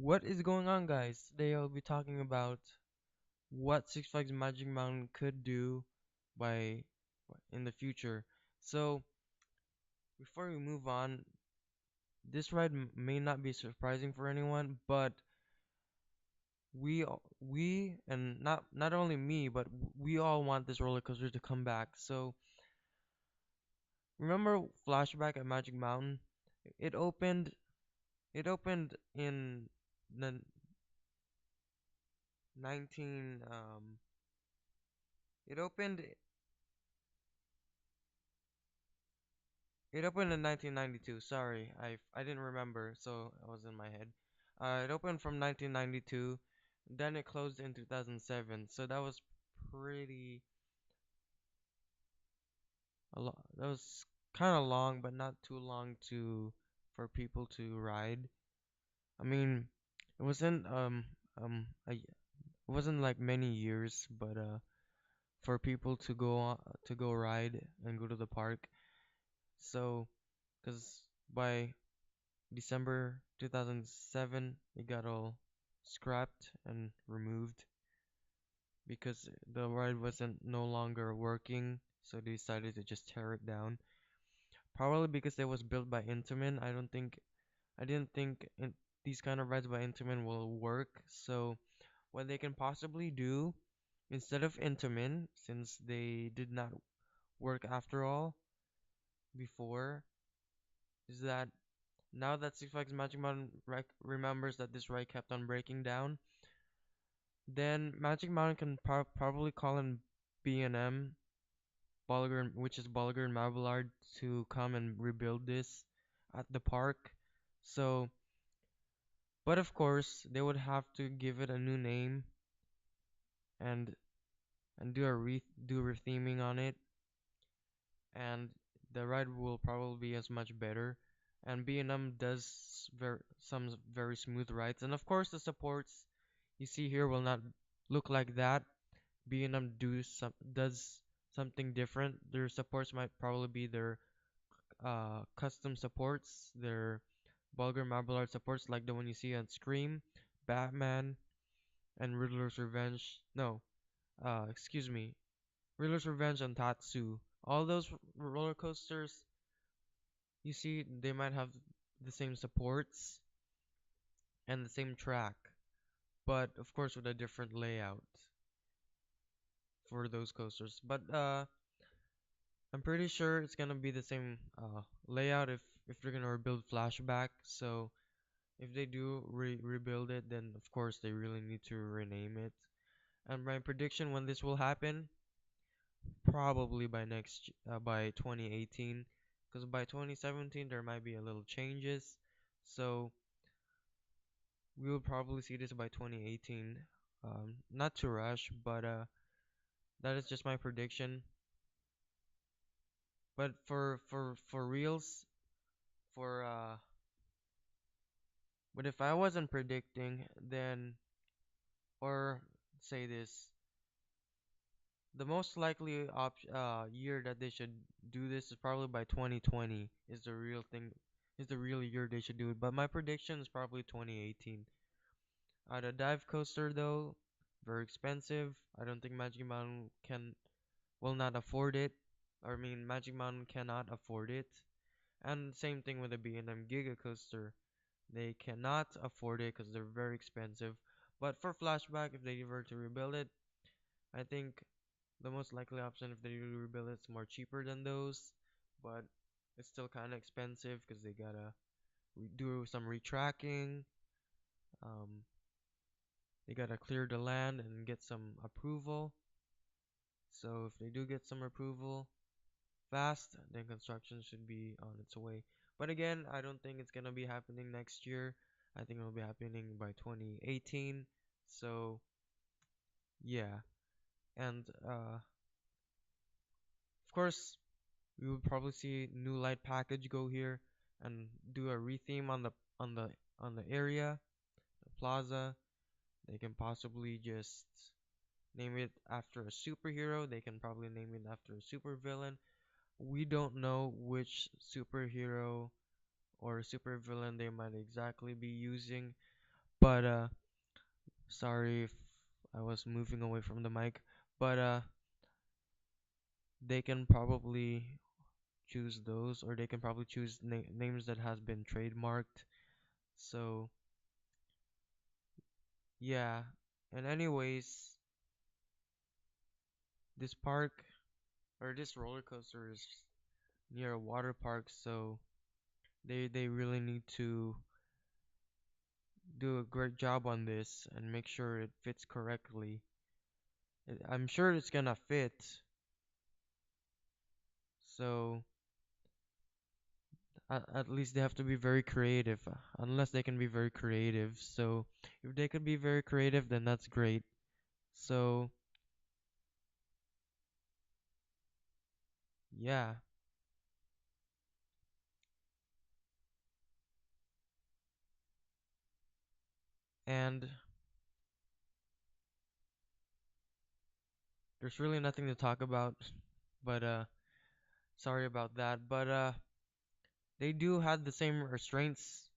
What is going on, guys? Today I'll be talking about what Six Flags Magic Mountain could do by in the future. So, before we move on, this ride may not be surprising for anyone, but we and not only me, but we all want this roller coaster to come back. So, remember Flashback at Magic Mountain? It opened it opened in the 19 it opened It opened in 1992. Sorry, I didn't remember, so it was in my head. It opened from 1992, then it closed in 2007. So that was pretty a lot. That was kind of long, but not too long to for people to ride. I mean, it wasn't it wasn't like many years, but for people to to go ride and go to the park. So, because by December 2007, it got all scrapped and removed because the ride wasn't no longer working, so they decided to just tear it down. Probably because it was built by Intamin. I didn't think these kind of rides by Intamin will work. So what they can possibly do instead of Intamin, since they did not work after all before, is that now that Six Flags Magic Mountain remembers that this ride kept on breaking down, then Magic Mountain can probably call in B&M, which is Boliger and Mabilard, to come and rebuild this at the park. So, but of course, they would have to give it a new name and do do retheming on it, and the ride will probably be as much better. And B&M does some very smooth rides, and of course the supports you see here will not look like that. B&M does something different. Their supports might probably be their custom supports, their Bulgar Marbleard supports like the one you see on Scream, Batman, and Riddler's Revenge. No, excuse me, Riddler's Revenge and Tatsu. All those roller coasters you see, they might have the same supports and the same track, but of course with a different layout for those coasters. But I'm pretty sure it's gonna be the same layout if they're gonna rebuild Flashback. So if they do rebuild it, then of course they really need to rename it. And my prediction when this will happen, probably by 2018, because by 2017 there might be a little changes. So we will probably see this by 2018. Not to rush, but that is just my prediction. But for reals, for but if I wasn't predicting, then or say this, the most likely year that they should do this is probably by 2020 is the real thing, is the real year they should do it. But my prediction is probably 2018. The dive coaster though, very expensive. I don't think Magic Mountain will not afford it. I mean, Magic Mountain cannot afford it. And same thing with the B&M Giga Coaster. They cannot afford it because they're very expensive. But for Flashback, if they were to rebuild it, I think the most likely option if they do rebuild it, it's more cheaper than those. But it's still kind of expensive because they gotta do some retracking. Um, they gotta clear the land and get some approval. So if they do get some approval fast, then construction should be on its way. But again, I don't think it's gonna be happening next year. I think it'll be happening by 2018. So yeah, and of course we will probably see new light package go here and do a retheme on the area, the plaza. They can possibly just name it after a superhero. They can probably name it after a super villain. We don't know which superhero or supervillain they might exactly be using, But sorry if I was moving away from the mic. But they can probably choose those, or they can probably choose names that has been trademarked. So yeah. And anyways, this park or this roller coaster is near a water park, so they really need to do a great job on this and make sure it fits correctly. I'm sure it's gonna fit. So at least they have to be very creative, unless they can be very creative. So if they could be very creative, then that's great. So yeah, and there's really nothing to talk about, but sorry about that. But they do have the same restraints,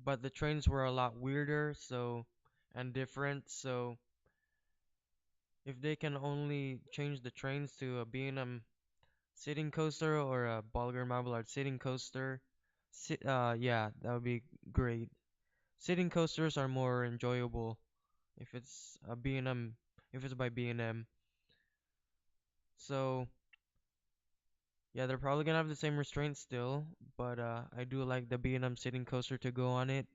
but the trains were a lot weirder, so and different. So if they can only change the trains to a B&M sitting coaster or a Boliger Mabilard sitting coaster, yeah, that would be great. Sitting coasters are more enjoyable if it's a B&M, if it's by B&M. So yeah, they're probably gonna have the same restraints still, but I do like the B&M sitting coaster to go on it,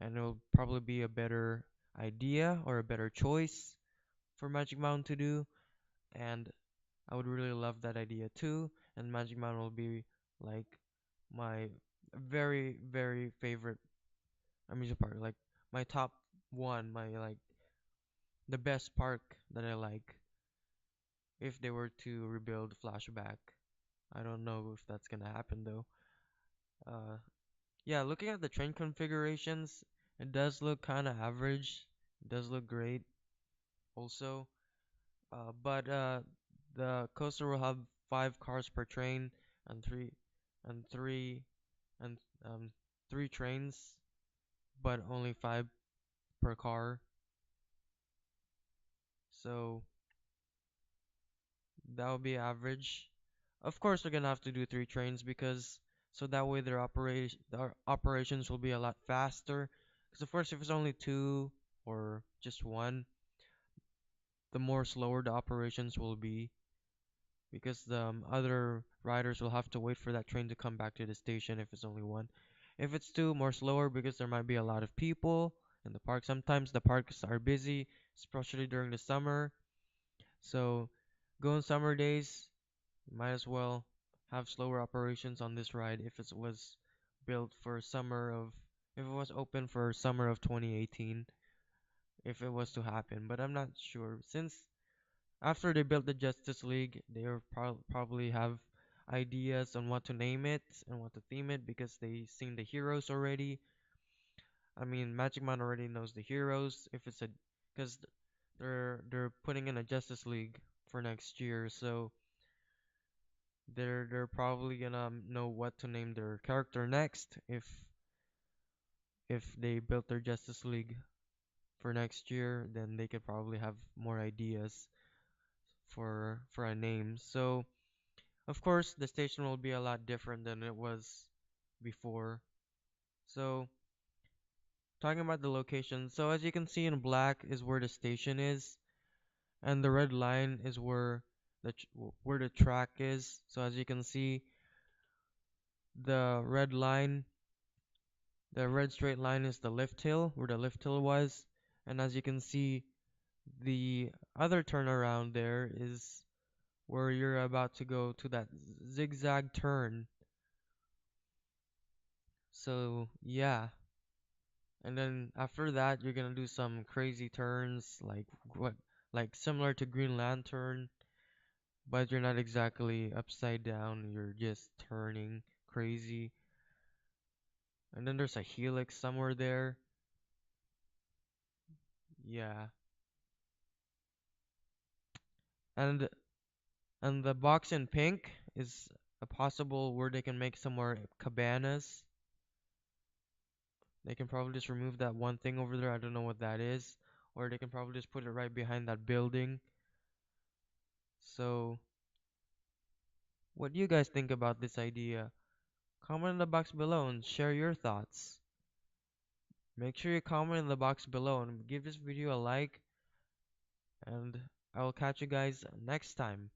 and it'll probably be a better idea or a better choice for Magic Mountain to do, and I would really love that idea too. And Magic Mountain will be like my very, very favorite amusement park, like my top one, my like the best park that I like if they were to rebuild Flashback. I don't know if that's gonna happen though. Uh, yeah, looking at the train configurations, it does look kind of average. It does look great also. But the coaster will have 5 cars per train and and three and three trains, but only 5 per car. So that would be average. Of course, they're gonna have to do 3 trains because so that way their operations will be a lot faster. Because of course, if it's only two or just one, the more slower the operations will be. Because the other riders will have to wait for that train to come back to the station if it's only one. If it's two, more slower because there might be a lot of people in the park. Sometimes the parks are busy, especially during the summer. So, go on summer days, you might as well have slower operations on this ride if it was built for if it was open for summer of 2018, if it was to happen. But I'm not sure since after they built the Justice League, they will probably have ideas on what to name it and what to theme it because they seen the heroes already. I mean, Magic Man already knows the heroes. If it's a, because they're putting in a Justice League for next year, so they're probably gonna know what to name their character next if they built their Justice League for next year, then they could probably have more ideas for a name. So of course, the station will be a lot different than it was before. So, talking about the location. So, as you can see in black is where the station is, and the red line is where the track is. So, as you can see, the red line, the red straight line is the lift hill, where the lift hill was. And as you can see, the other turnaround there is where you're about to go to that zigzag turn. So, yeah. And then after that, you're gonna do some crazy turns, like similar to Green Lantern, but you're not exactly upside down. You're just turning crazy. And then there's a helix somewhere there. Yeah. And and the box in pink is a possible where they can make some more cabanas. They can probably just remove that one thing over there. I don't know what that is. Or they can probably just put it right behind that building. So, what do you guys think about this idea? Comment in the box below and share your thoughts. Make sure you comment in the box below and give this video a like. And I will catch you guys next time.